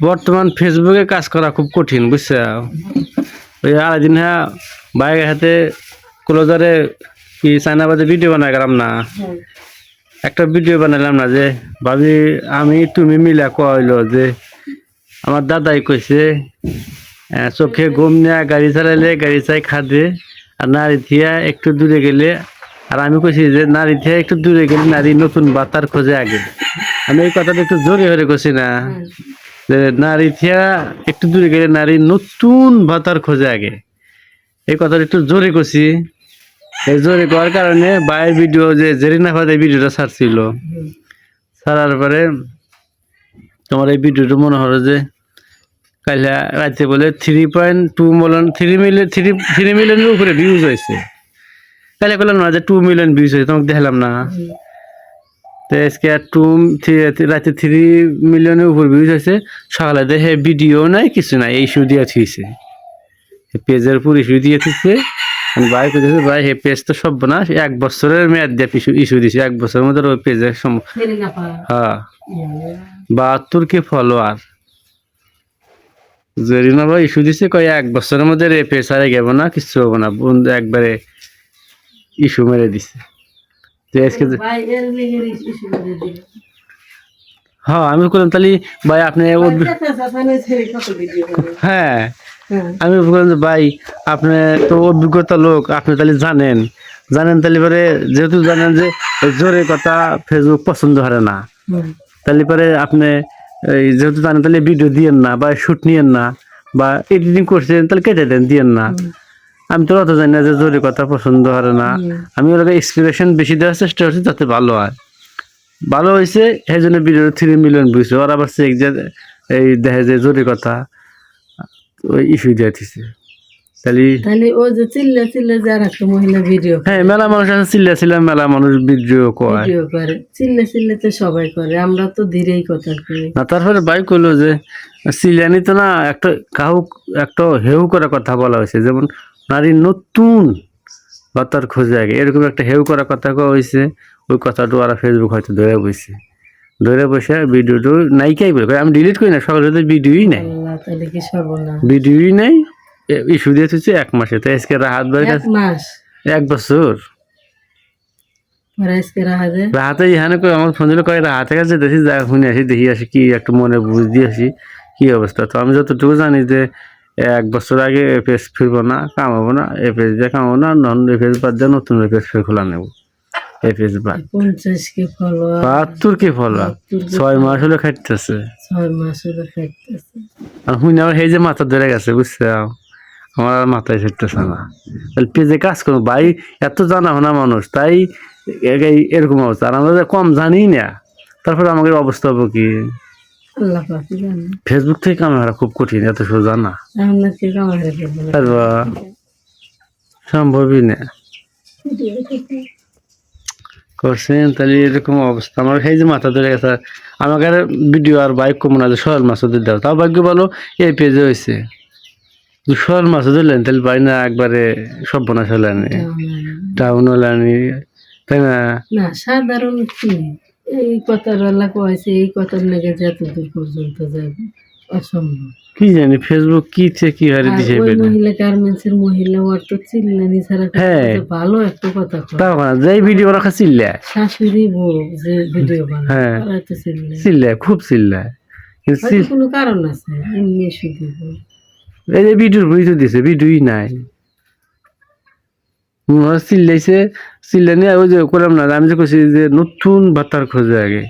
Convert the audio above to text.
বর্তমান ফেসবুকে কাজ করা খুব কঠিন বুঝছো। ওই আরেকদিন হ্যাঁ বাইরের হাতে ক্লোজারে কি চায়নাবাদে ভিডিও বানাই গেলাম না, একটা ভিডিও বানালাম না যে ভাবি আমি তুমি মিলা কইলো যে আমার দাদাই কইছে চোখে ঘুম নেয়া গাড়ি চালাইলে গাড়ি চাই খাদে, আর নারী থিয়া একটু দূরে গেলে, আর আমি কইছি যে নারী থিয়া একটু দূরে গেলে নারী নতুন বাতার খোঁজে আগে। আমি এই কথাটা একটু জোরে হয়ে কইছি না যে নারী থিয়া একটু দূরে গেলে নারী নতুন বাতার খোঁজে আগে, এই কথাটা একটু জোরে কইছি। এই জোরে করার কারণে বাইরের ভিডিও যে জেরিনা ফাদের ভিডিওটা ছাড়ছিল, ছাড়ার পরে তোমার এই ভিডিওটা মনে হলো যে কাল রাতে বলে 3.2 মিলিয়ন 3 মিলিয়নের উপরে ভিউজ হয়েছে। কালে বললাম না যে 2 মিলিয়ন ভিউজ হয়েছে, তোমাকে দেখলাম না তো আজকে রাতে 3 মিলিয়নের উপর ভিউজ হয়েছে। সকালে দেখে ভিডিও নাই কিছু নাই, এই ইস্যু দিয়ে থুইছে পেজের উপর ইস্যু দিয়ে থুইছে। ভাই কইতেছে ভাই হে পেজ তো সব না 1 বছরের মেয়াদ দিয়ে ইস্যু দিছে, 1 বছরের মধ্যে ওই পেজের হ্যাঁ 72 ফলোয়ার জেরিনা ভাই ইস্যু দিছে কয় 1 বছরের মধ্যে পেজ হারে গেব না, কিছু হবো না, বন্ধু একবারে ইস্যু মেরে দিছে। তো আজকে হ্যাঁ আমি বললাম তাহলে ভাই আপনি হ্যাঁ আমি বললাম যে ভাই আপনি তো অভিজ্ঞতা লোক, আপনি তাহলে জানেন তাহলে পরে যেহেতু জানেন যে জোরে কথা ফেসবুক পছন্দ করে না, তাহলে পরে আপনি যেহেতু জানেন তাহলে ভিডিও দিয়েন না বা শুট নিয়েন না বা এডিটিং করছেন তাহলে কেটে দেন, দিয়েন না। আমি তো অত জানি না যে জোরে কথা পছন্দ করে না, আমি ওরা এক্সপ্রেশন বেশি দেওয়ার চেষ্টা করছি যাতে ভালো হয়। ভালো হয়েছে এই জন্য ভিডিও 3 মিলিয়ন বুঝছে, ওরা আবার এই দেখে যে জোরে কথা ওই ইস্যু দিয়ে দিচ্ছে। তাহলে ও যে চিল্লা যে আরেকটা মহিলা ভিডিও, হ্যাঁ মেলা মানুষ আছে চিল্লা মেলা মানুষ ভিডিও করে চিল্লা তো সবাই করে, আমরা তো ধীরেই কথা কই না। তারপরে ভাই কইলো যে চিল্লানি তো না, একটা একটা হেউ করা কথা বলা হয়েছে, যেমন নারী নতুন বাতার খোঁজে আগে, এরকম একটা হেউ করা কথা কওয়া হয়েছে। ওই কথাটা ওরা ফেসবুক হয়তো ধরে বসে ভিডিওটা নাইকাই বলে, আমি ডিলিট করি না, সকালে ভিডিওই নাই, ভিডিওই নাই, ইস্যু দিয়ে হচ্ছে 1 মাসে। তো আজকে রাহাত ভাই 1 বছর রাহাতে ইহানে করে আমার ফোন দিল কয় রাহাতের কাছে দেখি যা শুনে আসি, দেখি আসি কি একটু মনে বুঝ দিয়ে আসি কি অবস্থা। তো আমি যতটুকু জানি যে 1 বছর আগে এ পেজ ফিরবো না, কামাবো না, এ পেজ দিয়ে কামাবো না, এ পেজ বাদ দিয়ে নতুন পেজ ফের খোলা নেবো। এ পেজ বাদ 72 ফলোয়ার 6 মাস হলে খাইতেছে, আর শুনে আমার সেই যে মাথা ধরে গেছে বুঝছে, আমার আর মাথায় ফিরতেছে না। তাহলে পেজে কাজ করবো ভাই, এত জানা শোনা মানুষ তাই এরকম অবস্থা, আর আমরা কম জানি না, তারপরে আমাদের অবস্থা হবো কি। ফেসবুক থেকে কামাই খুব কঠিন, এত সোজা না, সম্ভবই না করছেন। তাহলে এরকম অবস্থা আমার সেই যে মাথা ধরে গেছে। আমাকে ভিডিও আর বাইক কমন আছে সোহেল মাসুদের দেওয়া, তাও ভাগ্য ভালো এই পেজে হয়েছে। সোহেল মাসুদের লেন তাহলে পাই না একবারে সর্বনাশ হলেনি, টাউন হলেনি, তাই না? না সাধারণ কি এই কথার বেলা কয়েছে, এই কথার লেগে যতদূর পর্যন্ত যাবে অসম্ভব। কি জানি ফেসবুক কি কি হারে দিছে, মহিলা গার্মেন্টসের মহিলা ওর তো চিল্লানি ছাড়া ভালো একটা কথা তাও না, যেই ভিডিও রাখা চিল্লা শাশুড়ি বউ যে ভিডিও বানায়, হ্যাঁ চিল্লা খুব চিল্লায়, কোনো কারণ আছে এমনি শুধু এই যে ভিডিওর ভিডিও দিছে, ভিডিওই নাই, চিল্লাইছে চিল্লানি। ওই যে করলাম না, আমি যে কইছি যে নতুন বার্তার খোঁজে আগে।